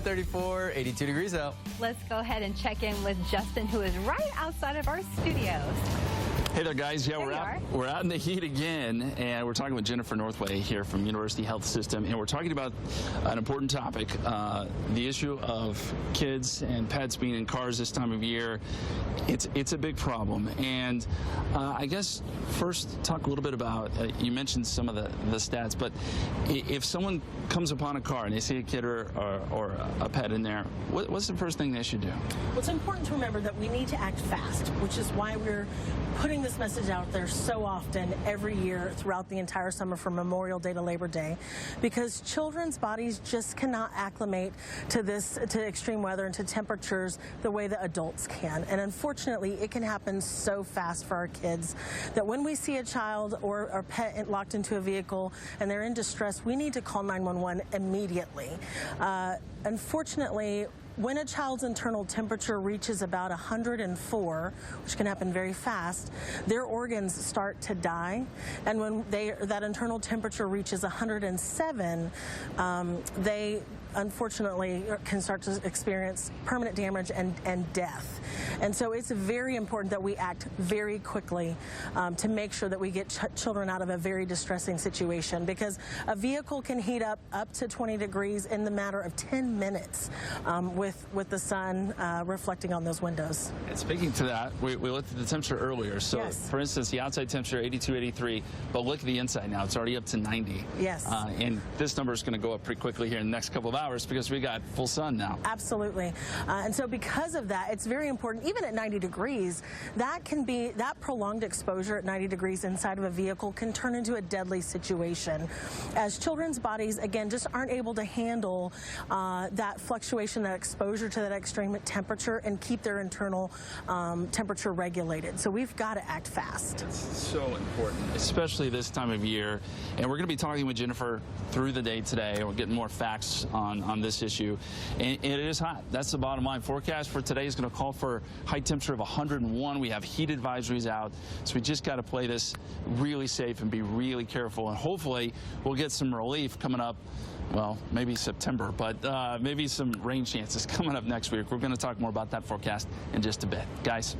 34, 82 degrees out. Let's go ahead and check in with Justin, who is right outside of our studios. Hey there, guys. Yeah, There we're out in the heat again, and we're talking with Jennifer Northway here from University Health System, and we're talking about an important topic, the issue of kids and pets being in cars this time of year. It's a big problem, and I guess first talk a little bit about, you mentioned some of the stats, but if someone comes upon a car and they see a kid or a pet in there, what's the first thing they should do? Well, it's important to remember that we need to act fast, which is why we're putting this message out there so often every year throughout the entire summer from Memorial Day to Labor Day, because children's bodies just cannot acclimate to extreme weather and to temperatures the way that adults can. And unfortunately, it can happen so fast for our kids that when we see a child or a pet locked into a vehicle and they're in distress, we need to call 911 immediately. Unfortunately, when a child's internal temperature reaches about 104, which can happen very fast, their organs start to die. And when that internal temperature reaches 107, they unfortunately can start to experience permanent damage and death. And so it's very important that we act very quickly to make sure that we get children out of a very distressing situation, because a vehicle can heat up to 20 degrees in the matter of 10 minutes with the sun reflecting on those windows. And speaking to that, we looked at the temperature earlier. So, yes. For instance, the outside temperature, 82, 83, but look at the inside now. It's already up to 90. Yes. And this number is going to go up pretty quickly here in the next couple of hours because we got full sun now. Absolutely. And so because of that, it's very important, even at 90 degrees, that prolonged exposure at 90 degrees inside of a vehicle can turn into a deadly situation, as children's bodies, again, just aren't able to handle that fluctuation, that exposure to that extreme temperature, and keep their internal temperature regulated. So we've got to act fast. It's so important, especially this time of year. And we're going to be talking with Jennifer through the day today. We're getting more facts on this issue. And it is hot. That's the bottom line. Forecast for today is going to call for high temperature of 101. We have heat advisories out. So we just got to play this really safe and be really careful. And hopefully we'll get some relief coming up. Well, maybe September, but maybe some rain chances coming up next week. We're going to talk more about that forecast in just a bit. Guys.